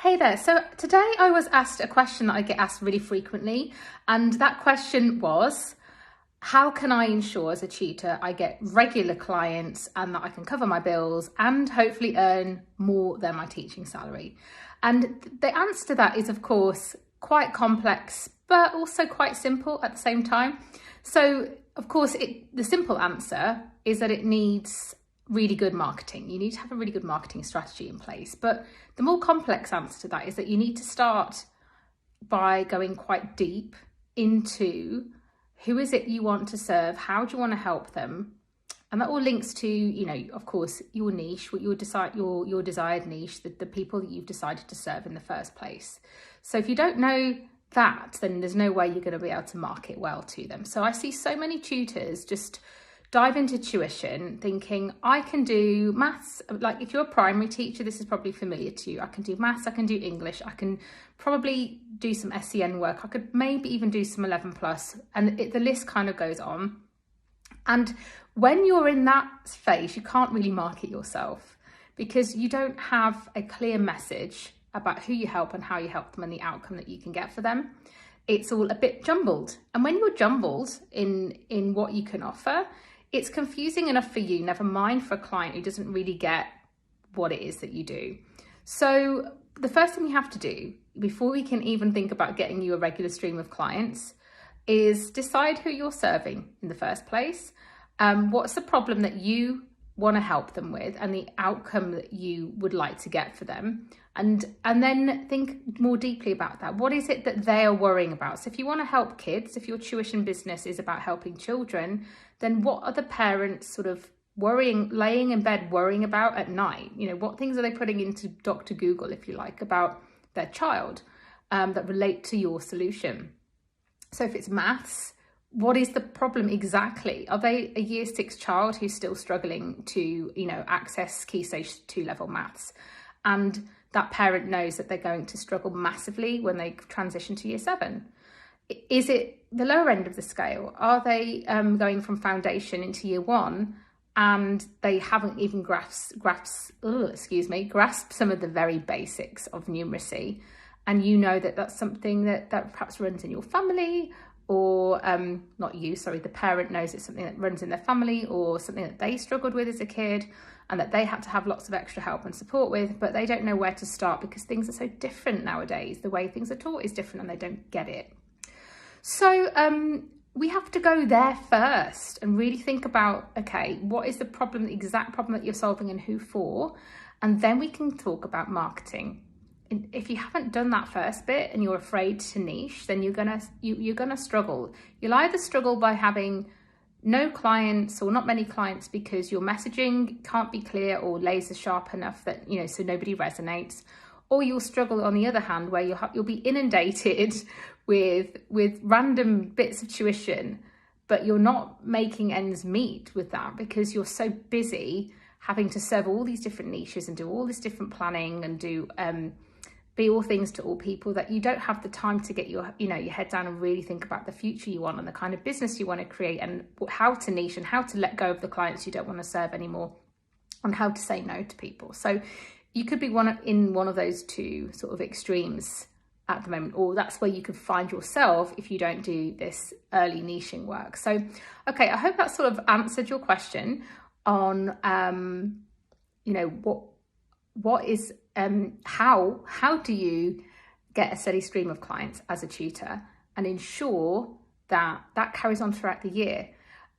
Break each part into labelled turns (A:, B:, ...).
A: Hey there. So today I was asked a question that I get asked really frequently, and that question was, how can I ensure as a tutor I get regular clients and that I can cover my bills and hopefully earn more than my teaching salary? And the answer to that is, of course, quite complex, but also quite simple at the same time. So, of course, the simple answer is that it needs really good marketing. You need to have a really good marketing strategy in place. But the more complex answer to that is that you need to start by going quite deep into who is it you want to serve, how do you want to help them? And that all links to, of course, your niche, what your desired niche, the people that you've decided to serve in the first place. So if you don't know that, then there's no way you're going to be able to market well to them. So I see so many tutors just dive into tuition thinking, I can do maths. Like if you're a primary teacher, this is probably familiar to you. I can do maths, I can do English, I can probably do some SEN work. I could maybe even do some 11 plus, and the list kind of goes on. And when you're in that phase, you can't really market yourself because you don't have a clear message about who you help and how you help them and the outcome that you can get for them. It's all a bit jumbled. And when you're jumbled in what you can offer, it's confusing enough for you, never mind for a client who doesn't really get what it is that you do. So the first thing you have to do before we can even think about getting you a regular stream of clients is decide who you're serving in the first place. What's the problem that you want to help them with and the outcome that you would like to get for them? And then think more deeply about that. What is it that they are worrying about? So if you want to help kids, if your tuition business is about helping children, then what are the parents sort of worrying, laying in bed worrying about at night? What things are they putting into Dr. Google, if you like, about their child that relate to your solution? So if it's maths, what is the problem exactly? Are they a year 6 child who's still struggling to, access Key Stage 2 level maths? And that parent knows that they're going to struggle massively when they transition to year 7. Is it the lower end of the scale? Are they going from foundation into year 1 and they haven't even grasped some of the very basics of numeracy? And that's something that perhaps runs in your family, or the parent knows it's something that runs in their family or something that they struggled with as a kid and that they had to have lots of extra help and support with, but they don't know where to start because things are so different nowadays. The way things are taught is different and they don't get it. So we have to go there first and really think about, okay, what is the problem, the exact problem that you're solving and who for? And then we can talk about marketing. If you haven't done that first bit and you're afraid to niche, then you're gonna struggle. You'll either struggle by having no clients or not many clients because your messaging can't be clear or laser sharp enough that so nobody resonates, or you'll struggle on the other hand where you'll be inundated with random bits of tuition, but you're not making ends meet with that because you're so busy having to serve all these different niches and do all this different planning and do be all things to all people that you don't have the time to get your head down and really think about the future you want and the kind of business you want to create and how to niche and how to let go of the clients you don't want to serve anymore and how to say no to people. So you could be in one of those two sort of extremes at the moment, or that's where you could find yourself if you don't do this early niching work. So, okay, I hope that sort of answered your question on, what is, how do you get a steady stream of clients as a tutor and ensure that carries on throughout the year?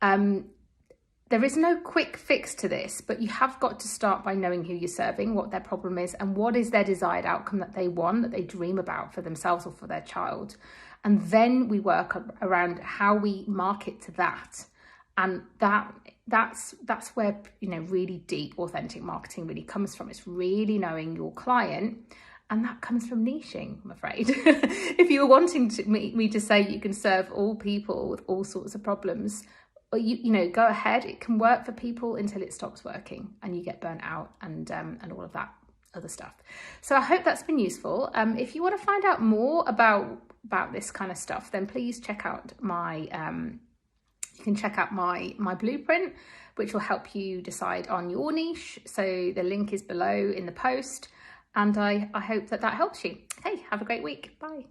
A: There is no quick fix to this, but you have got to start by knowing who you're serving, what their problem is, and what is their desired outcome that they want, that they dream about for themselves or for their child. And then we work around how we market to that. And that's where, really deep, authentic marketing really comes from. It's really knowing your client. And that comes from niching, I'm afraid. If you were wanting me to say you can serve all people with all sorts of problems, or go ahead, it can work for people until it stops working and you get burnt out and all of that other stuff. So I hope that's been useful. If you want to find out more about this kind of stuff, then please check out my blueprint, which will help you decide on your niche. So the link is below in the post. And I hope that helps you. Okay, have a great week. Bye.